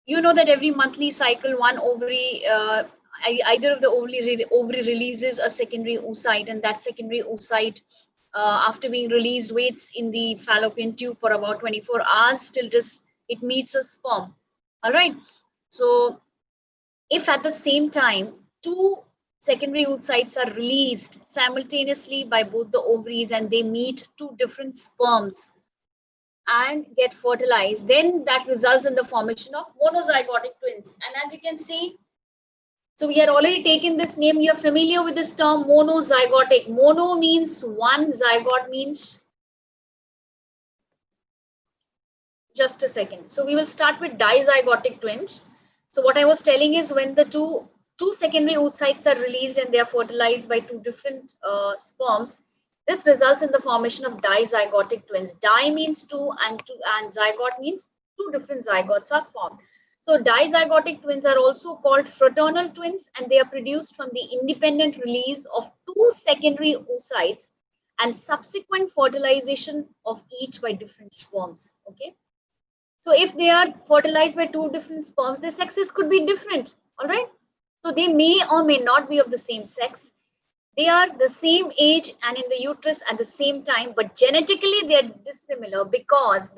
you know that every monthly cycle, one ovary, either of the ovary releases a secondary oocyte, and that secondary oocyte, after being released, waits in the fallopian tube for about 24 hours till it meets a sperm. All right. So if at the same time two secondary oocytes are released simultaneously by both the ovaries and they meet two different sperms and get fertilized, then that results in the formation of monozygotic twins. And as you can see, so we had already taken this name. You are familiar with this term monozygotic. Mono means one, zygote means, just a second. So we will start with dizygotic twins. So what I was telling is when the two secondary oocytes are released and they are fertilized by two different sperms, this results in the formation of dizygotic twins. Di means two, and zygote means two different zygotes are formed. So dizygotic twins are also called fraternal twins, and they are produced from the independent release of two secondary oocytes and subsequent fertilization of each by different sperms. Okay. So if they are fertilized by two different sperms, their sexes could be different. All right. So they may or may not be of the same sex. They are the same age and in the uterus at the same time, but genetically they are dissimilar because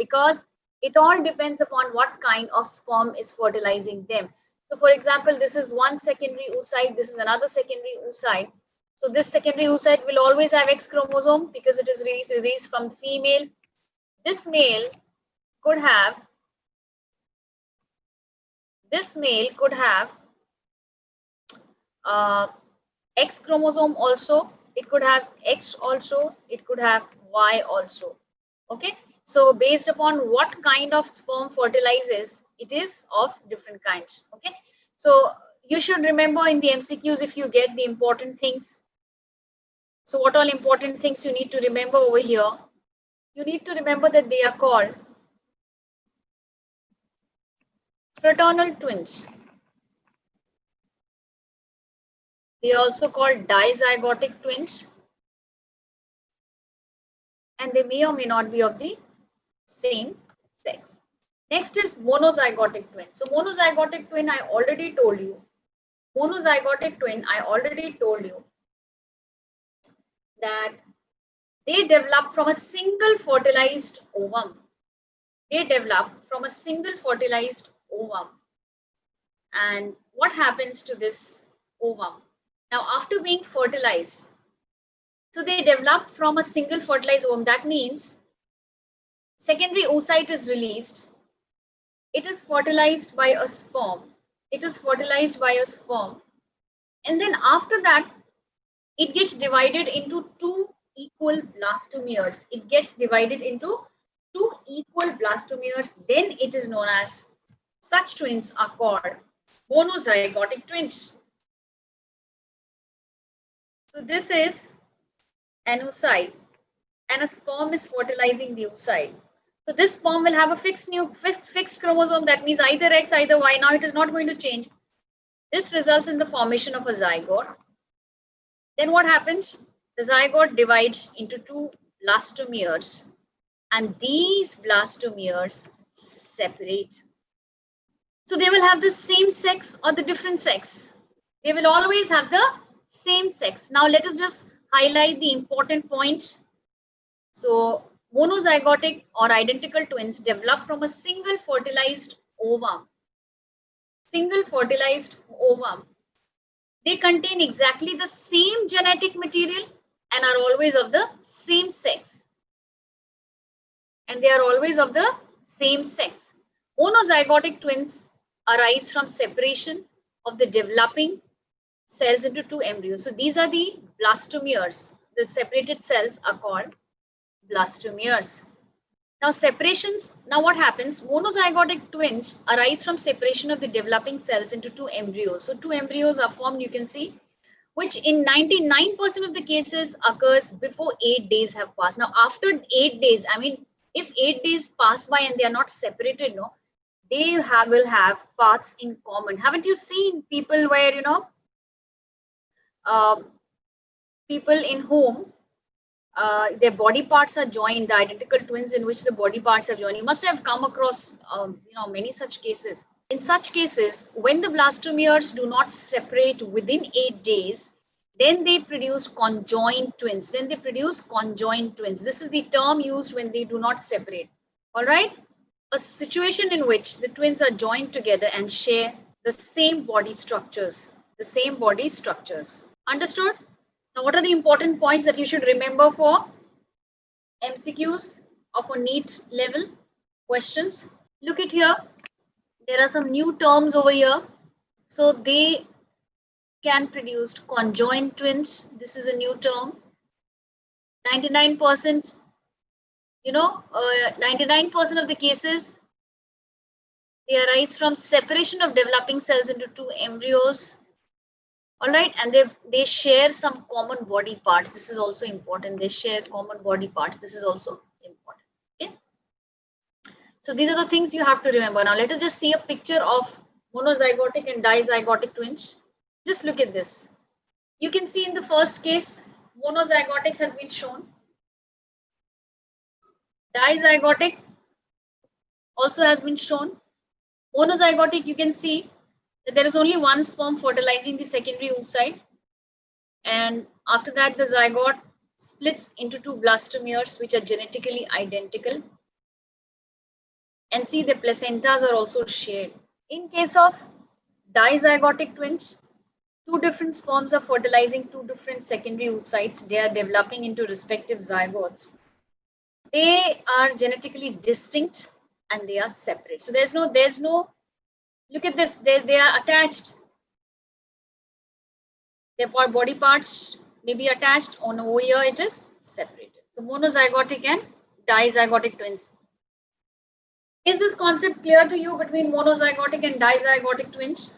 it all depends upon what kind of sperm is fertilizing them. So for example, this is one secondary oocyte, this is another secondary oocyte. So this secondary oocyte will always have X chromosome because it is released from the female. This male could have uh, X chromosome also, it could have X also, it could have Y also. Okay, so based upon what kind of sperm fertilizes, it is of different kinds. Okay, so you should remember in the MCQs if you get the important things. So what all important things you need to remember over here? You need to remember that they are called fraternal twins. They are also called dizygotic twins, and they may or may not be of the same sex. Next is monozygotic twin. So monozygotic twin, I already told you. Monozygotic twin, I already told you that they develop from a single fertilized ovum. They develop from a single fertilized ovum. And what happens to this ovum? Now, after being fertilized, so they develop from a single fertilized ovum. That means secondary oocyte is released. It is fertilized by a sperm. It is fertilized by a sperm. And then after that, it gets divided into two equal blastomeres. It gets divided into two equal blastomeres. Then it is known as, such twins are called monozygotic twins. So this is an oocyte and a sperm is fertilizing the oocyte. So this sperm will have a fixed chromosome. That means either X, either Y. Now it is not going to change. This results in the formation of a zygote. Then what happens? The zygote divides into two blastomeres, and these blastomeres separate. So they will have the same sex or the different sex. They will always have the same sex. Now let us just highlight the important points. So monozygotic or identical twins develop from a single fertilized ovum. Single fertilized ovum. They contain exactly the same genetic material and are always of the same sex. And they are always of the same sex. Monozygotic twins arise from separation of the developing cells into two embryos. So these are the blastomeres. The separated cells are called blastomeres. Now separations, now what happens? Monozygotic twins arise from separation of the developing cells into two embryos. So two embryos are formed, you can see, which in 99% of the cases occurs before 8 days have passed. Now after 8 days, I mean, if 8 days pass by and they are not separated, no, they will have parts in common. Haven't you seen people where, people in whom their body parts are joined, the identical twins in which the body parts are joined? You must have come across, many such cases. In such cases, when the blastomeres do not separate within 8 days, then they produce conjoined twins. This is the term used when they do not separate. All right? A situation in which the twins are joined together and share the same body structures. Understood? Now, what are the important points that you should remember for MCQs or for NEET level questions? Look at here. There are some new terms over here. So they can produce conjoined twins. This is a new term. 99%, 99% of the cases, they arise from separation of developing cells into two embryos. All right, and they share some common body parts. This is also important. They share common body parts. This is also important. Okay. So these are the things you have to remember. Now let us just see a picture of monozygotic and dizygotic twins. Just look at this. You can see in the first case, monozygotic has been shown. Dizygotic also has been shown. Monozygotic, you can see that there is only one sperm fertilizing the secondary oocyte. And after that, the zygote splits into two blastomeres, which are genetically identical. And see, the placentas are also shared. In case of dizygotic twins, two different sperms are fertilizing two different secondary oocytes. They are developing into respective zygotes. They are genetically distinct and they are separate. So there's no, look at this, they are attached. Their body parts may be attached, on over here it is separated. So monozygotic and dizygotic twins. Is this concept clear to you between monozygotic and dizygotic twins?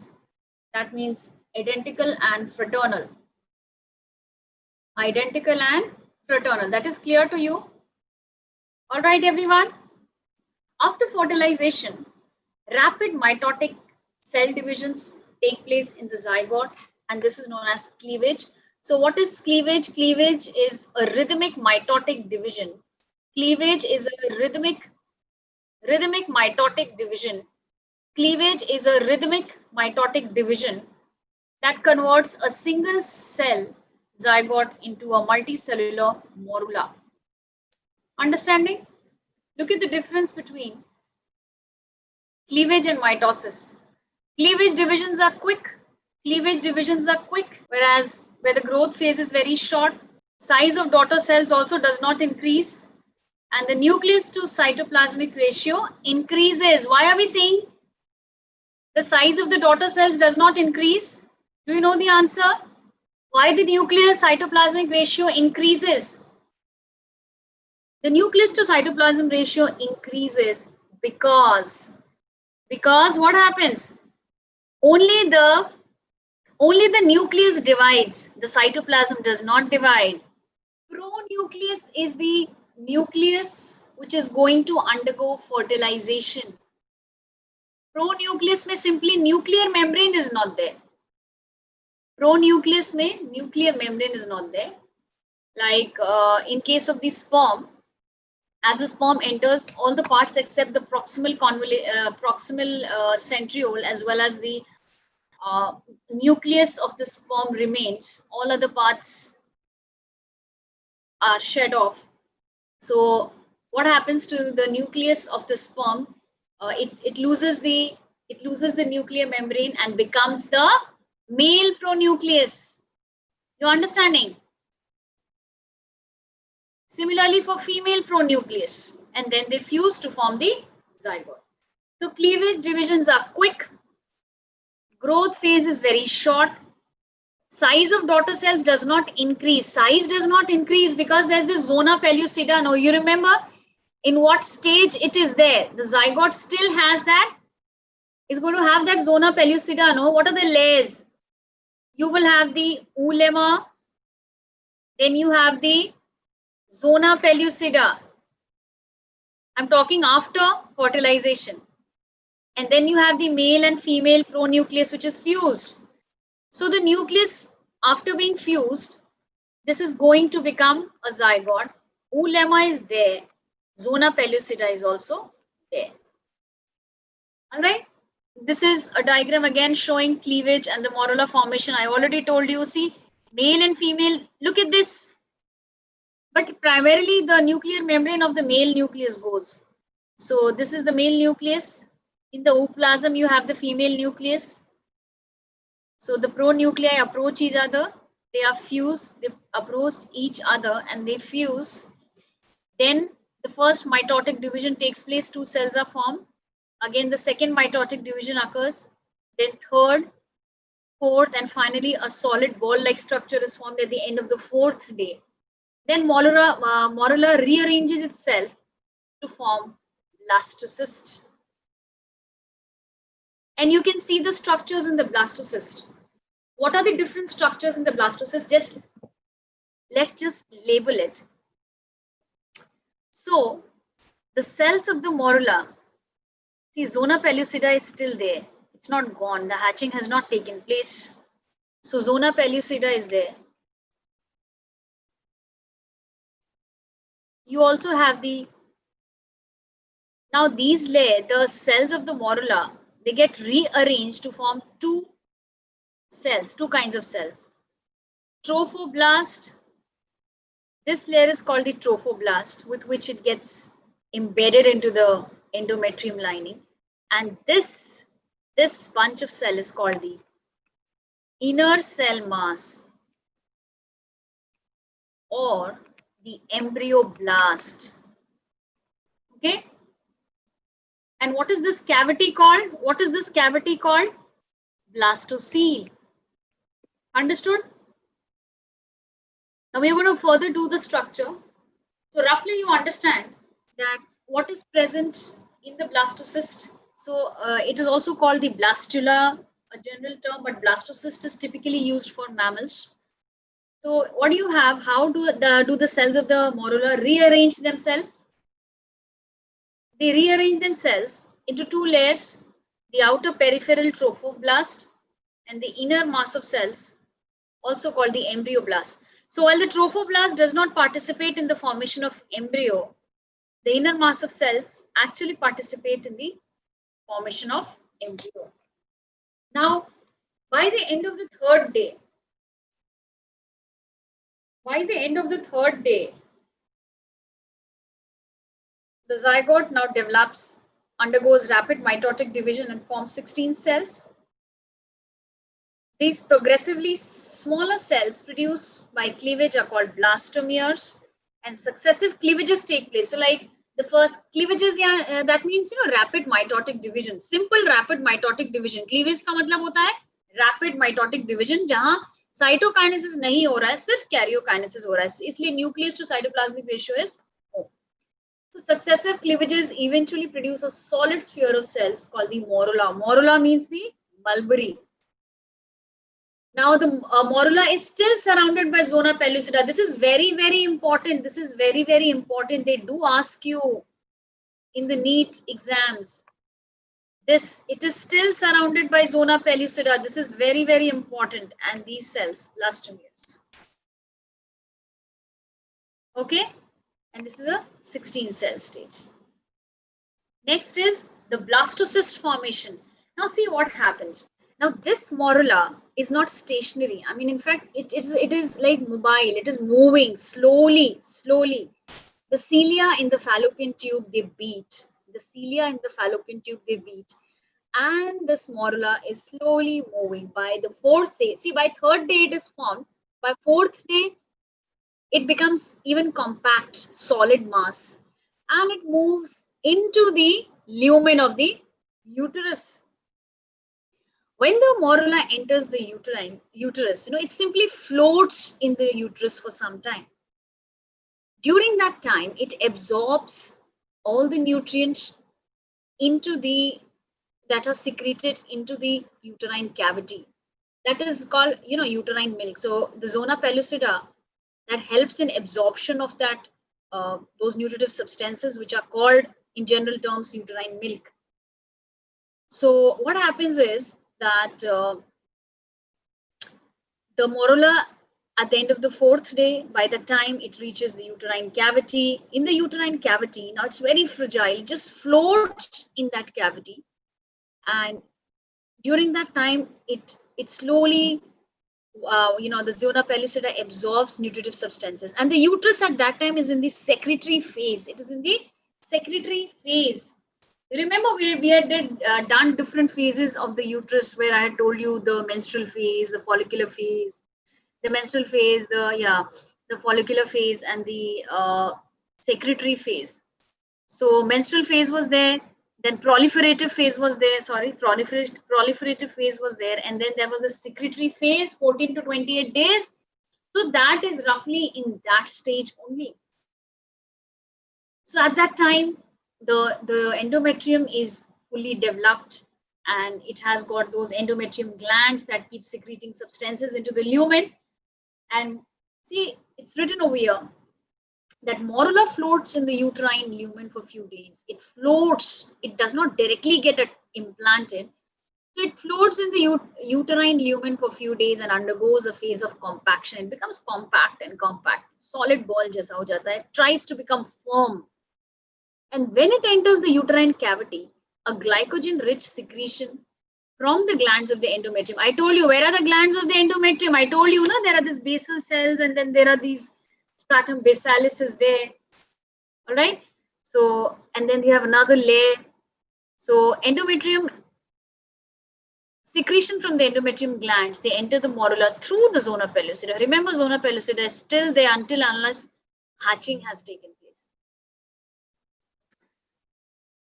That means identical and fraternal. Identical and fraternal. That is clear to you? All right, everyone. After fertilization, rapid mitotic cell divisions take place in the zygote, and this is known as cleavage. So what is cleavage? Cleavage is a rhythmic mitotic division. Cleavage is a rhythmic mitotic division. Cleavage is a rhythmic mitotic division that converts a single cell zygote into a multicellular morula. Understanding? Look at the difference between cleavage and mitosis. Cleavage divisions are quick. Whereas where the growth phase is very short, size of daughter cells also does not increase, and the nucleus to cytoplasmic ratio increases. Why are we saying the size of the daughter cells does not increase? Do you know the answer? Why the nucleus cytoplasmic ratio increases? The nucleus to cytoplasm ratio increases because what happens? Only the nucleus divides. The cytoplasm does not divide. Pronucleus is the nucleus which is going to undergo fertilization. Pronucleus में simply nuclear membrane is not there. Pronucleus में nuclear membrane is not there. Like in case of the sperm, as the sperm enters, all the parts except the proximal centriole as well as the nucleus of the sperm remains. All other parts are shed off. So what happens to the nucleus of the sperm? It loses the nuclear membrane and becomes the male pronucleus. You understanding? Similarly for female pronucleus, and then they fuse to form the zygote. So cleavage divisions are quick. Growth phase is very short. Size of daughter cells does not increase. Size does not increase because there's the zona pellucida. Now you remember in what stage it is there. The zygote still has that. It's going to have that zona pellucida. No, what are the layers? You will have the oolemma. Then you have the zona pellucida. I'm talking after fertilization. And then you have the male and female pronucleus, which is fused. So the nucleus, after being fused, this is going to become a zygote. Oolemma is there. Zona pellucida is also there. All right. This is a diagram again showing cleavage and the morula formation. I already told you, see, male and female, look at this. But primarily the nuclear membrane of the male nucleus goes. So this is the male nucleus. In the ooplasm, you have the female nucleus. So the pronuclei approach each other. They are fused. They approach each other and they fuse. Then the first mitotic division takes place. 2 cells are formed. Again, the second mitotic division occurs. Then third, fourth, and finally a solid ball-like structure is formed at the end of the 4th day. Then morula rearranges itself to form blastocyst. And you can see the structures in the blastocyst. What are the different structures in the blastocyst? Let's just label it. So the cells of the morula, see, zona pellucida is still there. It's not gone. The hatching has not taken place. So zona pellucida is there. You also have now these the cells of the morula, they get rearranged to form 2 cells, 2 kinds of cells. Trophoblast, this layer is called the trophoblast, with which it gets embedded into the endometrium lining. And this bunch of cell is called the inner cell mass or the embryoblast. Okay? And what is this cavity called? What is this cavity called? Blastocele. Understood? Now we are going to further do the structure. So roughly you understand that what is present in the blastocyst. So it is also called the blastula, a general term, but blastocyst is typically used for mammals. So what do you have? How do the cells of the morula rearrange themselves? They rearrange themselves into 2 layers, the outer peripheral trophoblast and the inner mass of cells, also called the embryoblast. So while the trophoblast does not participate in the formation of embryo, the inner mass of cells actually participate in the formation of embryo. Now, by the end of the 3rd day, the zygote now develops, undergoes rapid mitotic division and forms 16 cells. These progressively smaller cells produced by cleavage are called blastomeres, and successive cleavages take place. So like the first cleavages, yeah, that means rapid mitotic division, simple rapid mitotic division. Cleavage का मतलब होता है rapid mitotic division, जहां cytokinesis नहीं हो रहा है, सिर्फ karyokinesis हो रहा है, इसलिए nucleus to cytoplasmic ratio is O. So successive cleavages eventually produce a solid sphere of cells called the morula. Morula means the mulberry. Now the morula is still surrounded by zona pellucida. This is very, very important. This is very, very important. They do ask you in the NEET exams. It is still surrounded by zona pellucida. This is very, very important. And these cells, blastomeres. Okay? And this is a 16 cell stage. Next is the blastocyst formation. Now see what happens. Now this morula is not stationary. I mean, in fact, it is like mobile. It is moving slowly. The cilia in the fallopian tube, they beat. The cilia in the fallopian tube, they beat. And this morula is slowly moving. By the 4th day, see, by 3rd day it is formed. By 4th day, it becomes even compact, solid mass. And it moves into the lumen of the uterus. When the morula enters the uterus, it simply floats in the uterus for some time. During that time, it absorbs all the nutrients that are secreted into the uterine cavity. That is called, uterine milk. So the zona pellucida that helps in absorption of those nutritive substances, which are called in general terms uterine milk. So what happens is that the morula at the end of the 4th day, by the time it reaches the uterine cavity, in the uterine cavity, now it's very fragile, it just floats in that cavity. And During that time, it slowly, the zona pellucida absorbs nutritive substances, and the uterus at that time is in the secretory phase. It is in the secretory phase. Remember, we had done different phases of the uterus, where I had told you the menstrual phase, the follicular phase, the menstrual phase, the follicular phase, and the secretory phase. So menstrual phase was there, then proliferative phase was there. Sorry, proliferative phase was there, and then there was the secretory phase, 14 to 28 days. So that is roughly in that stage only. So at that time, the endometrium is fully developed, and it has got those endometrium glands that keep secreting substances into the lumen. And see, it's written over here that morula floats in the uterine lumen for a few days. It floats, it does not directly get implanted. So it floats in the uterine lumen for a few days and undergoes a phase of compaction. It becomes compact and compact. Solid ball jaisa ho jata hai. It tries to become firm. And when it enters the uterine cavity, a glycogen-rich secretion from the glands of the endometrium. I told you, where are the glands of the endometrium? I told you, there are these basal cells, and then there are these stratum basalis is there. All right. So, and then you have another layer. So endometrium secretion from the endometrium glands, they enter the morula through the zona pellucida. Remember, zona pellucida is still there unless hatching has taken place.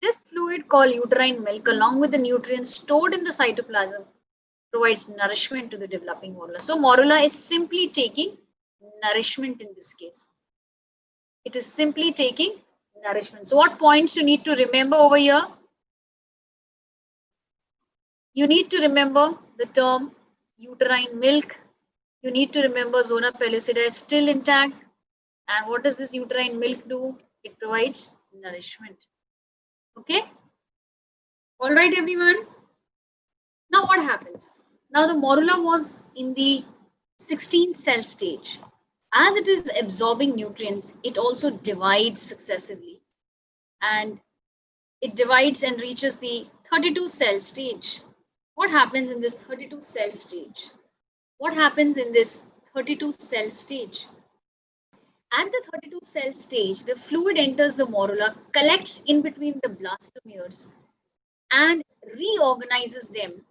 This fluid called uterine milk, along with the nutrients stored in the cytoplasm, provides nourishment to the developing morula. So morula is simply taking nourishment in this case. It is simply taking nourishment. So what points you need to remember over here? You need to remember the term uterine milk. You need to remember zona pellucida is still intact. And what does this uterine milk do? It provides nourishment. Okay. All right, everyone. Now what happens? Now the morula was in the 16 cell stage. As it is absorbing nutrients, it also divides successively. And it divides and reaches the 32 cell stage. What happens in this 32 cell stage? What happens in this 32 cell stage? At the 32 cell stage, the fluid enters the morula, collects in between the blastomeres, and reorganizes them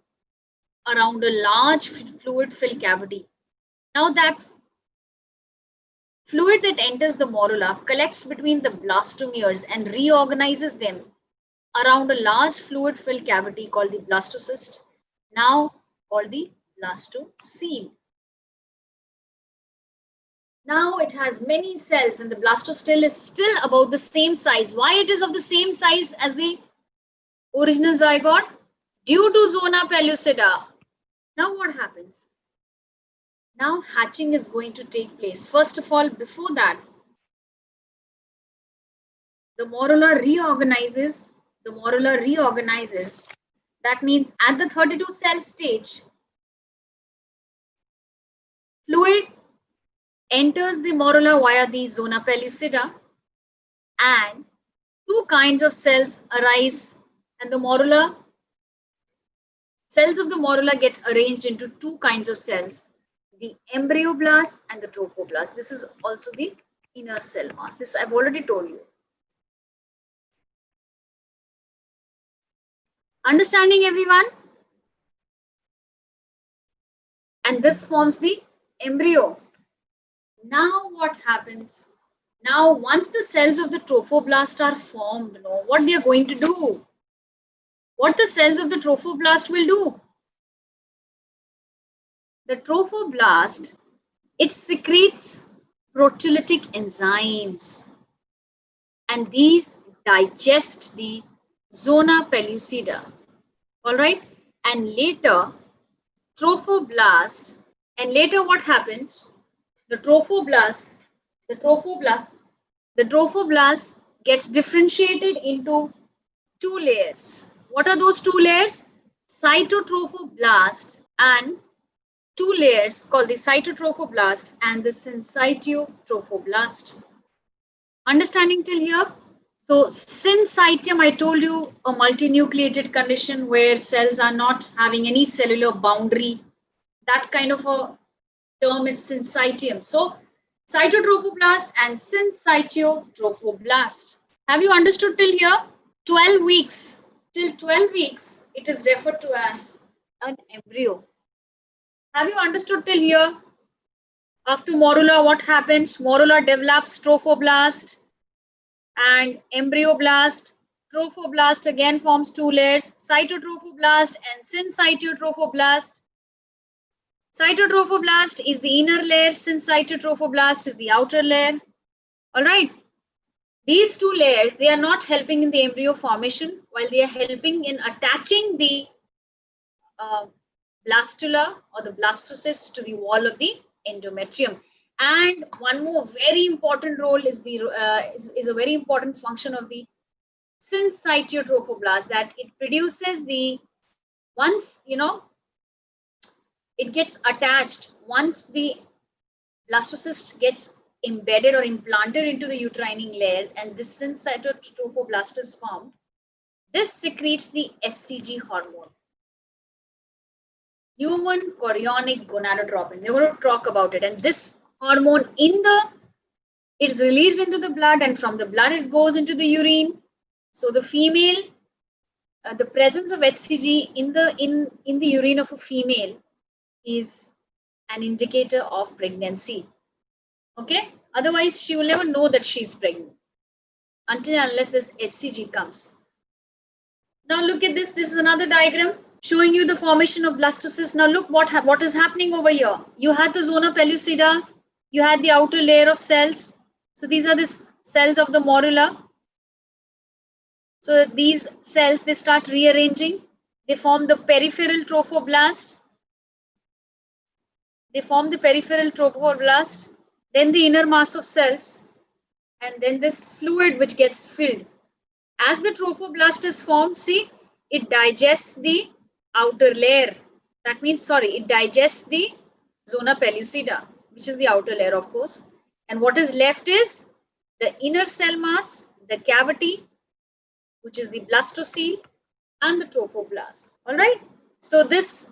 around a large fluid-filled cavity. Now that fluid that enters the morula collects between the blastomeres and reorganizes them around a large fluid-filled cavity called the blastocyst, now called the blastocele. Now it has many cells, and the blastocele is still about the same size. Why it is of the same size as the original zygote? Due to zona pellucida. Now what happens? Now hatching is going to take place. First of all, before that, the morula reorganizes. That means at the 32 cell stage, fluid enters the morula via the zona pellucida, and two kinds of cells arise, and the morula, cells of the morula get arranged into two kinds of cells, the embryoblast and the trophoblast. This is also the inner cell mass. This I've already told you. Understanding, everyone? And this forms the embryo. Now what happens? Now once the cells of the trophoblast are formed, what they are going to do? What the cells of the trophoblast will do? The trophoblast, it secretes proteolytic enzymes, and these digest the zona pellucida. All right, and later trophoblast, and later what happens? The trophoblast gets differentiated into two layers. What are those two layers? Cytotrophoblast, and two layers called the cytotrophoblast and the syncytiotrophoblast. Understanding till here? So syncytium, I told you, a multinucleated condition where cells are not having any cellular boundary. That kind of a term is syncytium. So cytotrophoblast and syncytotrophoblast. Have you understood till here? 12 weeks. Till 12 weeks, it is referred to as an embryo. Have you understood till here? After morula, what happens? Morula develops trophoblast and embryoblast. Trophoblast again forms two layers, cytotrophoblast and syncytotrophoblast. Cytotrophoblast is the inner layer, syncytotrophoblast is the outer layer. All right. These two layers, they are not helping in the embryo formation, while they are helping in attaching the blastula or the blastocyst to the wall of the endometrium. And one more very important role is the is a very important function of the syncytotrophoblast, that it produces the, once it gets attached, once the blastocyst gets embedded or implanted into the uterine layer and this syncytotrophoblast is formed, this secretes the SCG hormone, human chorionic gonadotropin. We're going to talk about it. And this hormone it's released into the blood, and from the blood it goes into the urine. So the female, the presence of HCG in the urine of a female is an indicator of pregnancy. Okay, otherwise she will never know that she's pregnant until unless this HCG comes. Now look at this. This is another diagram showing you the formation of blastocyst. Now look what is happening over here. You had the zona pellucida, you had the outer layer of cells. So these are the cells of the morula. So these cells, they start rearranging. They form the peripheral trophoblast. They form the peripheral trophoblast, then the inner mass of cells, and then this fluid which gets filled. As the trophoblast is formed, see, it digests the outer layer. That means, it digests the zona pellucida, which is the outer layer, of course. And what is left is the inner cell mass, the cavity, which is the blastocele, and the trophoblast. All right. So this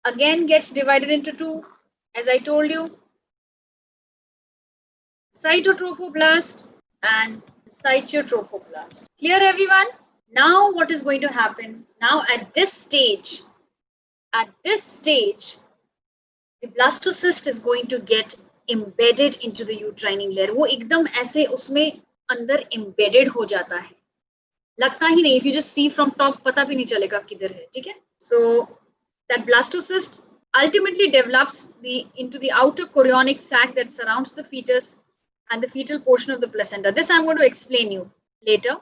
again gets divided into two, as I told you, cytotrophoblast and cytotrophoblast. Clear, everyone? Now what is going to happen? Now at this stage, the blastocyst is going to get embedded into the uterine layer. वो एकदम ऐसे उसमें अंदर embedded हो जाता है, लगता ही नहीं. If you just see from top, पता भी नहीं चलेगा किधर है. ठीक है? So that blastocyst ultimately develops into the outer chorionic sac that surrounds the fetus and the fetal portion of the placenta. This I'm going to explain you later.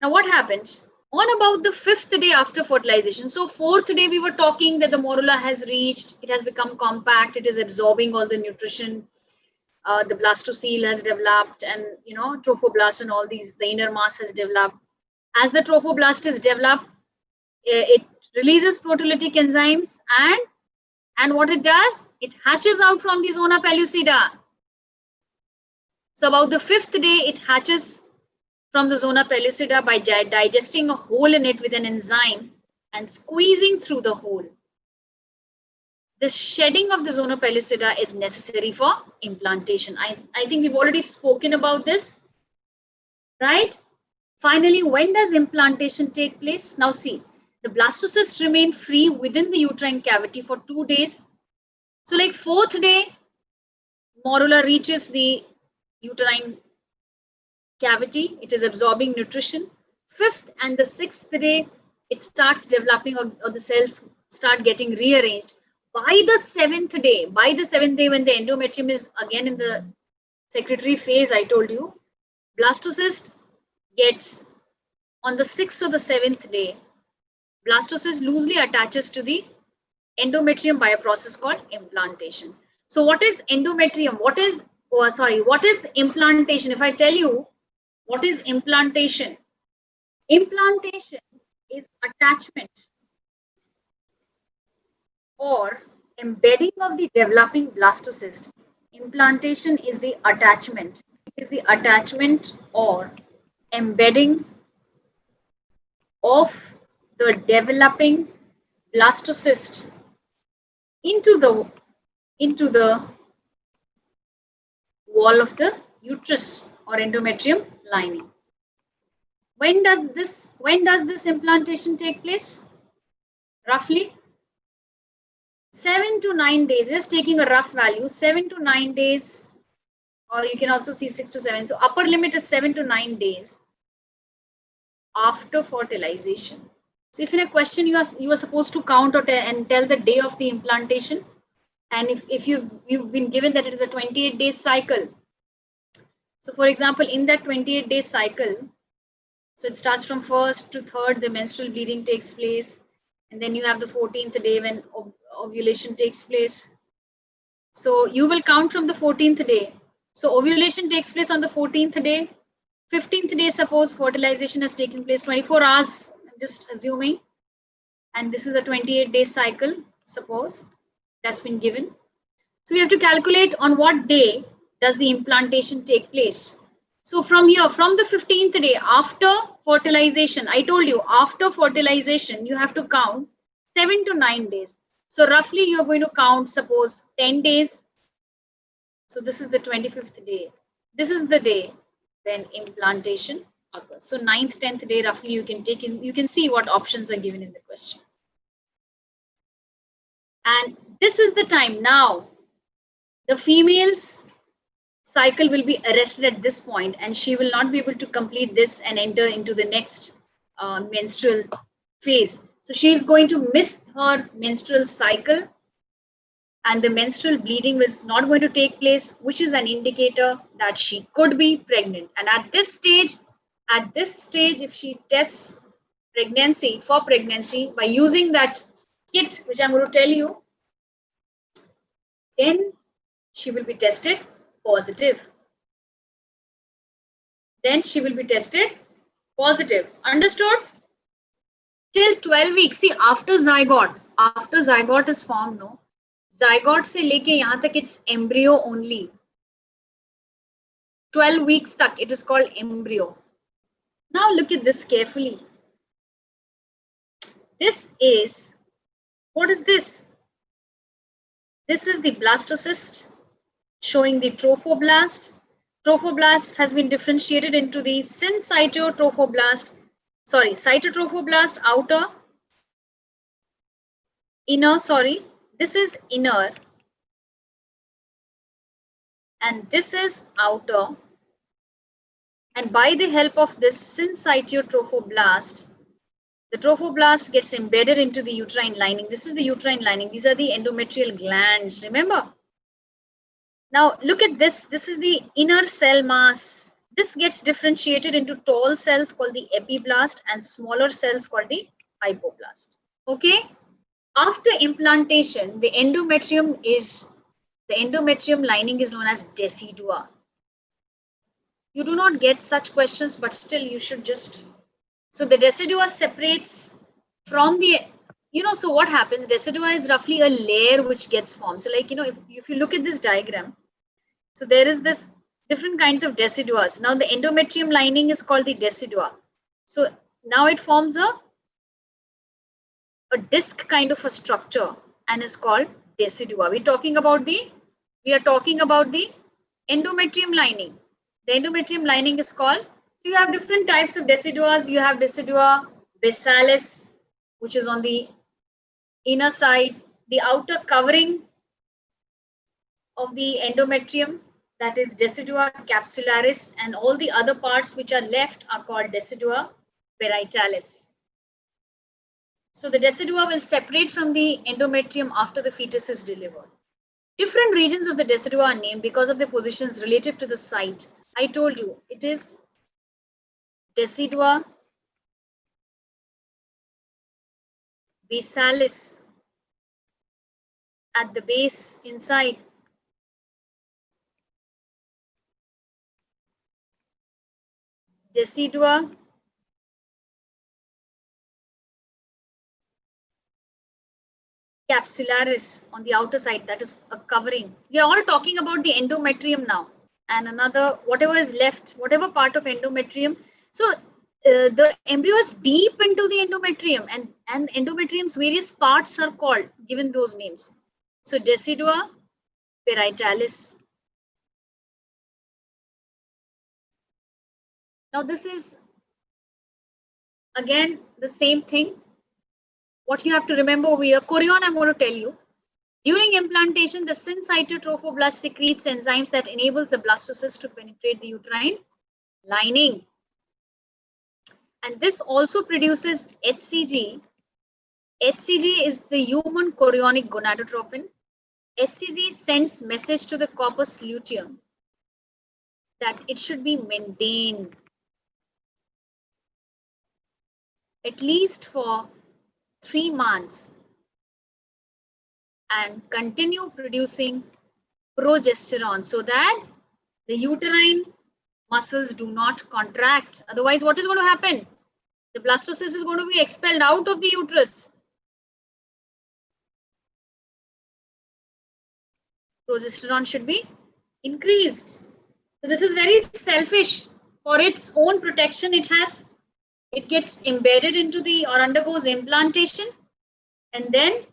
Now what happens? On about the 5th day after fertilization. So 4th day we were talking that the morula has reached, it has become compact, it is absorbing all the nutrition. The blastocele has developed, and trophoblast and all these, the inner mass has developed. As the trophoblast is developed, it releases proteolytic enzymes, and what it does, it hatches out from the zona pellucida. So about the 5th day, it hatches from the zona pellucida by digesting a hole in it with an enzyme and squeezing through the hole. The shedding of the zona pellucida is necessary for implantation. I think we've already spoken about this, right? Finally, when does implantation take place? Now see, the blastocysts remain free within the uterine cavity for 2 days. So like 4th day, morula reaches the uterine cavity, it is absorbing nutrition. 5th and the 6th day, it starts developing, or the cells start getting rearranged. By the 7th day, when the endometrium is again in the secretory phase, I told you, blastocyst gets, on the 6th or the 7th day, blastocyst loosely attaches to the endometrium by a process called implantation. So what is endometrium? What is implantation? If I tell you what is implantation? Implantation is attachment or embedding of the developing blastocyst. Implantation is the attachment. It is the attachment or embedding of the developing blastocyst into the wall of the uterus or endometrium lining. When does this implantation take place? Roughly 7 to 9 days. Just taking a rough value, 7 to 9 days, or you can also see 6 to 7. So upper limit is 7 to 9 days after fertilization. So if in a question you are supposed to count or and tell the day of the implantation, and if you've been given that it is a 28-day cycle. So for example, in that 28-day cycle, so it starts from 1st to 3rd, the menstrual bleeding takes place, and then you have the 14th day when ovulation takes place. So you will count from the 14th day. So ovulation takes place on the 14th day. 15th day, suppose fertilization has taken place, 24 hours, I'm just assuming. And this is a 28-day cycle, suppose that's been given. So we have to calculate on what day does the implantation take place. So from here, from the 15th day after fertilization, I told you after fertilization, you have to count 7 to 9 days. So roughly you're going to count, suppose 10 days. So this is the 25th day. This is the day when implantation occurs. So 9th, 10th day, roughly you can take in, you can see what options are given in the question. And this is the time now. The female's cycle will be arrested at this point, and she will not be able to complete this and enter into the next menstrual phase. So she is going to miss her menstrual cycle, and the menstrual bleeding is not going to take place, which is an indicator that she could be pregnant. And at this stage, if she tests pregnancy by using that kit, which I'm going to tell you, then she will be tested positive. Then she will be tested positive. Understood? Till 12 weeks. See, after zygote is formed, no? Zygote se leke yahan tak it's embryo only. 12 weeks tak it is called embryo. Now look at this carefully. This is, what is this? This is the blastocyst showing the trophoblast. Trophoblast has been differentiated into the syncytotrophoblast, cytotrophoblast outer, inner, this is inner, and this is outer. And by the help of this syncytotrophoblast, the trophoblast gets embedded into the uterine lining. This is the uterine lining. These are the endometrial glands, remember? Now look at this. This is the inner cell mass. This gets differentiated into tall cells called the epiblast and smaller cells called the hypoblast. Okay? After implantation, the endometrium lining is known as decidua. You do not get such questions, but still you should just. So the decidua separates from the, so what happens? Decidua is roughly a layer which gets formed. So like, if you look at this diagram, so there is this different kinds of deciduas. Now the endometrium lining is called the decidua. So now it forms a disc kind of a structure and is called decidua. We are talking about the endometrium lining. The endometrium lining is called, you have different types of deciduas. You have decidua basalis, which is on the inner side, the outer covering of the endometrium, that is decidua capsularis, and all the other parts which are left are called decidua parietalis. So the decidua will separate from the endometrium after the fetus is delivered. Different regions of the decidua are named because of their positions relative to the site. I told you, it is decidua basalis at the base inside. Decidua capsularis on the outer side, that is a covering. We are all talking about the endometrium now, and another, whatever is left, whatever part of endometrium. So the embryo is deep into the endometrium, and endometrium's various parts are called, given those names. So decidua, parietalis. Now this is again the same thing. What you have to remember over here, chorion, I'm going to tell you. During implantation, the syncytial trophoblast secretes enzymes that enables the blastocyst to penetrate the uterine lining. And this also produces HCG. HCG is the human chorionic gonadotropin. HCG sends message to the corpus luteum that it should be maintained at least for 3 months and continue producing progesterone so that the uterine muscles do not contract. Otherwise, what is going to happen? The blastocyst is going to be expelled out of the uterus. Progesterone should be increased. So this is very selfish. For its own protection, it gets embedded into the or undergoes implantation, and then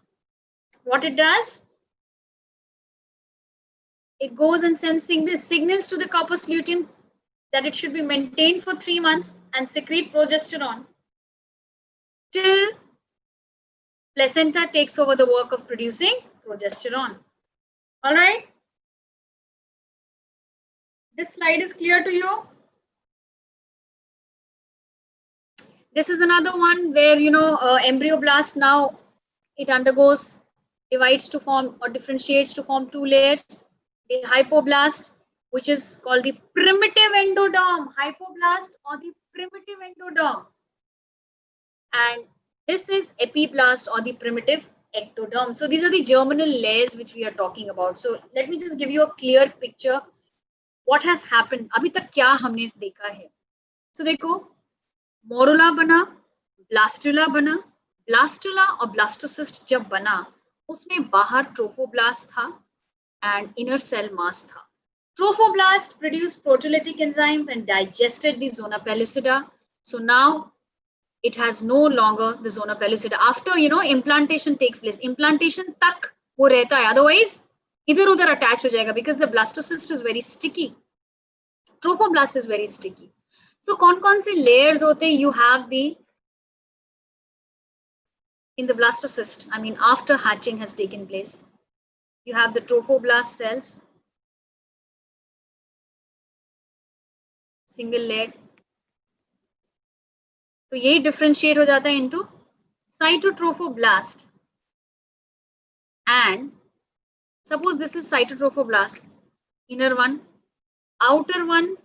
what it does, it goes and sends signals to the corpus luteum that it should be maintained for 3 months and secrete progesterone till placenta takes over the work of producing progesterone. All right. This slide is clear to you. This is another one where, embryoblast, now it undergoes, divides to form or differentiates to form 2 layers. The hypoblast, which is called the primitive endoderm, hypoblast or the primitive endoderm. And this is epiblast or the primitive ectoderm. So these are the germinal layers which we are talking about. So let me just give you a clear picture. What has happened? अभी तक क्या हमने देखा है? So देखो, morula बना, blastula बना, blastula और ब्लास्टोसिस्ट जब बना, उसमें बाहर ट्रोफोब्लास्ट था and inner cell mass tha. Trophoblast produced proteolytic enzymes and digested the zona pellucida. So now it has no longer the zona pellucida. After implantation takes place, implantation tak wo rehta hai. Otherwise, idhar udhar attach ho jayega because the blastocyst is very sticky. Trophoblast is very sticky. So kaun se layers hote? You have in the blastocyst, I mean after hatching has taken place, you have the trophoblast cells, single layered. तो ये differentiate हो जाता है into cytotrophoblast. And suppose this is cytotrophoblast, inner one, outer one,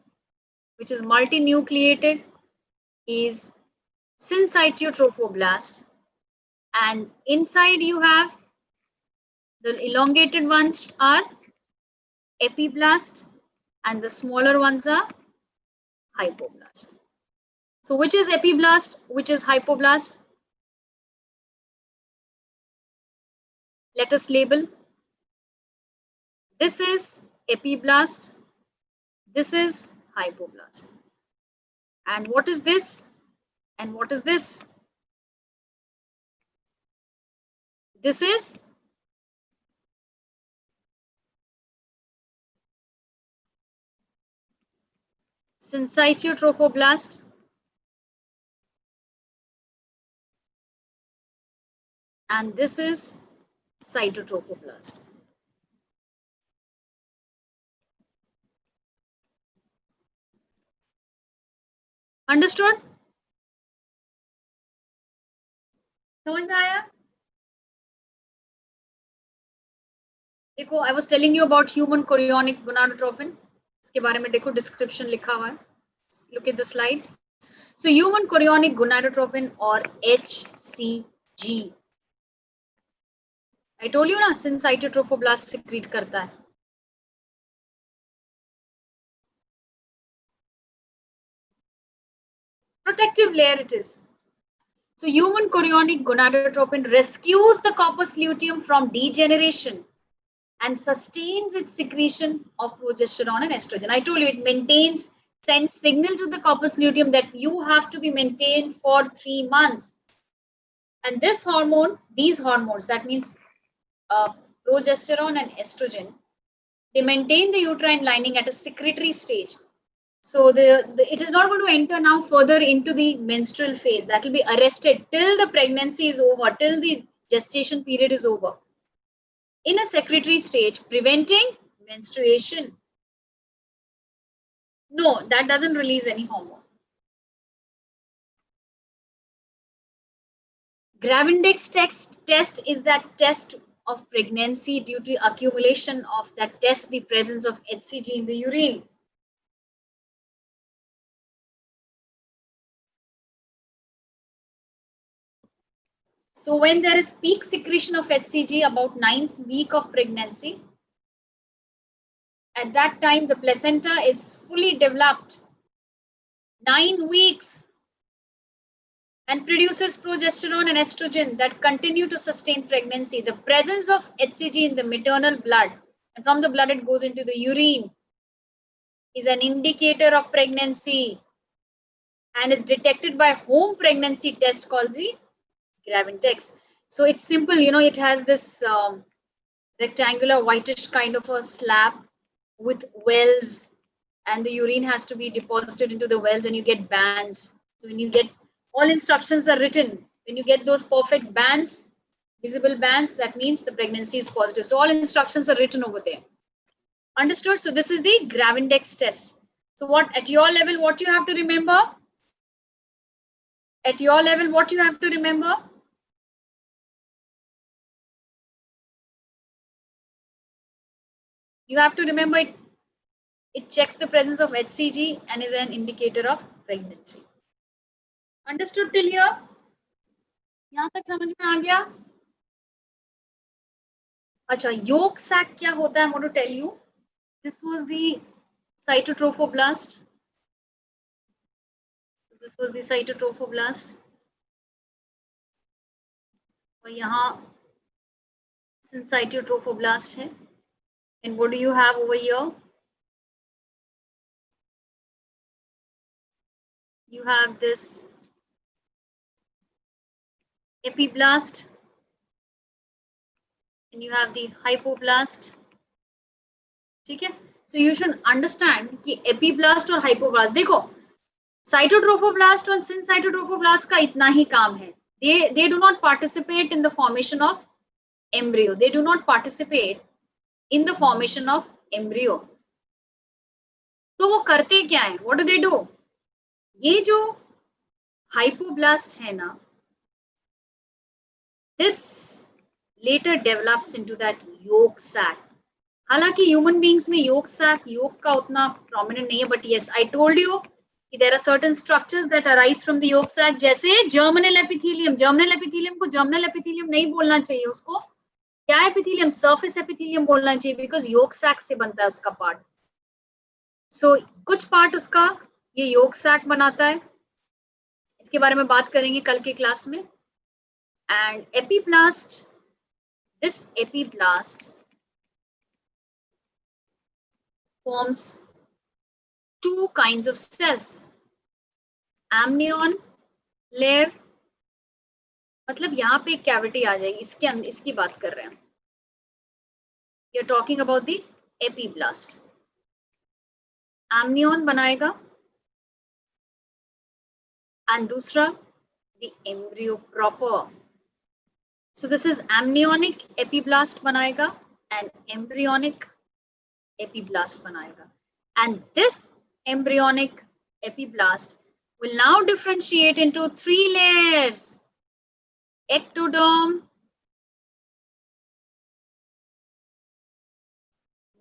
which is multinucleated, is syncytiotrophoblast, and inside you have the elongated ones are epiblast and the smaller ones are hypoblast. So which is epiblast, which is hypoblast? Let us label. This is epiblast, this is hypoblast. And what is this? And what is this? This is syncytiotrophoblast. And this is cytotrophoblast. Understood? समझ में आया? देखो, I was telling you about human chorionic gonadotropin. इसके बारे में देखो, description लिखा हुआ है. Look at the slide. So human chorionic gonadotropin or HCG. I told you ना, syncytotrophoblast secrete करता है. Protective layer it is. So human chorionic gonadotropin rescues the corpus luteum from degeneration and sustains its secretion of progesterone and estrogen. I told you it maintains sends signal to the corpus luteum that you have to be maintained for 3 months. And this hormone, these hormones, that means progesterone and estrogen, they maintain the uterine lining at a secretory stage. So it is not going to enter now further into the menstrual phase. That will be arrested till the pregnancy is over, till the gestation period is over. In a secretory stage, preventing menstruation. No, that doesn't release any hormone. Gravindex test is that test of pregnancy due to accumulation of that test the presence of HCG in the urine. So when there is peak secretion of HCG about 9th week of pregnancy, at that time the placenta is fully developed, 9 weeks, and produces progesterone and estrogen that continue to sustain pregnancy. The presence of HCG in the maternal blood, and from the blood it goes into the urine, is an indicator of pregnancy and is detected by home pregnancy test called the Gravindex. So it's simple, it has this rectangular whitish kind of a slab with wells, and the urine has to be deposited into the wells and you get bands. So when you get, all instructions are written. When you get those perfect bands, visible bands, that means the pregnancy is positive. So all instructions are written over there. Understood? So this is the Gravindex test. So what at your level, what you have to remember? At your level, what you have to remember? You have to remember it checks the presence of HCG and is an indicator of pregnancy. Understood till here? यहाँ तक समझ में आ गया? अच्छा, yolk sac क्या होता है? I want to tell you. This was the cytotrophoblast. This was the cytotrophoblast. और यहाँ cytotrophoblast है. And what do you have over here? You have this epiblast, and you have the hypoblast. ठीक है? So you should understand कि epiblast और hypoblast, देखो, cytotrophoblast और syncytotrophoblast का इतना ही काम है. They do not participate in the formation of embryo. They do not participate in the formation of embryo. तो वो करते क्या है? What do they do? ये जो hypoblast है ना, this later develops into that yolk sac. हालांकि ह्यूमन बींग्स में yolk sac, yolk का उतना prominent नहीं है, but yes, I told you there are certain structures that arise from the yolk sac, जैसे germinal epithelium. Germinal epithelium को germinal epithelium नहीं बोलना चाहिए, उसको क्या epithelium, surface epithelium बोलना चाहिए, because yolk sac से बनता है उसका part. So कुछ part उसका ये yolk sac बनाता है, इसके बारे में बात करेंगे कल के क्लास में. And epiblast, this epiblast forms two kinds of cells. Amnion layer, मतलब यहाँ पे एक कैविटी आ जाएगी, इसके अंदर इसकी बात कर रहे हैं. You're talking about the epiblast. Amnion बनाएगा, and दूसरा the embryo proper. So this is amniotic epiblast बनाएगा and embryonic epiblast बनाएगा. And this embryonic epiblast will now differentiate into 3 layers: ectoderm,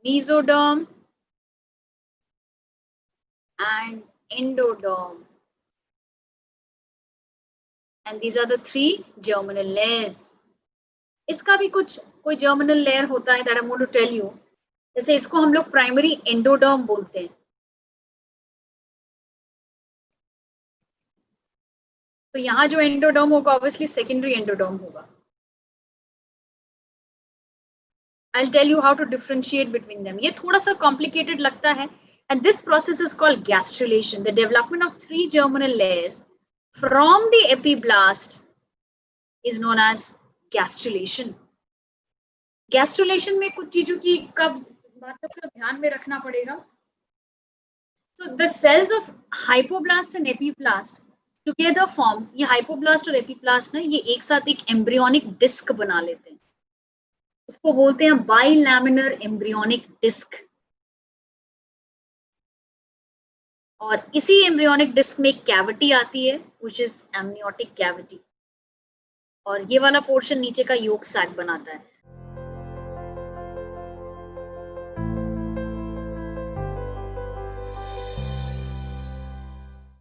mesoderm, and endoderm. And these are the 3 germinal layers. इसका भी कुछ कोई germinal layer होता है that I'm going to tell you. जैसे इसको हम लोग प्राइमरी एंडोडर्म बोलते हैं. तो यहाँ जो एंडोडर्म होगा ऑब्वियसली सेकेंडरी एंडोडर्म होगा. I'll tell you how to differentiate between them. ये थोड़ा सा complicated लगता है, And this process is called gastrulation, the development of 3 germinal layers from the epiblast is known as gastrulation. Gastrulation में कुछ चीजों की कब बातों को ध्यान में रखना पड़ेगा. So the cells of hypoblast and epiblast together form, ये hypoblast और epiblast ना ये एक साथ एक embryonic disc बना लेते हैं. उसको बोलते हैं bilaminar embryonic disc. और इसी embryonic disc में एक cavity आती है which is amniotic cavity. और ये वाला पोर्शन नीचे का yolk sac बनाता है.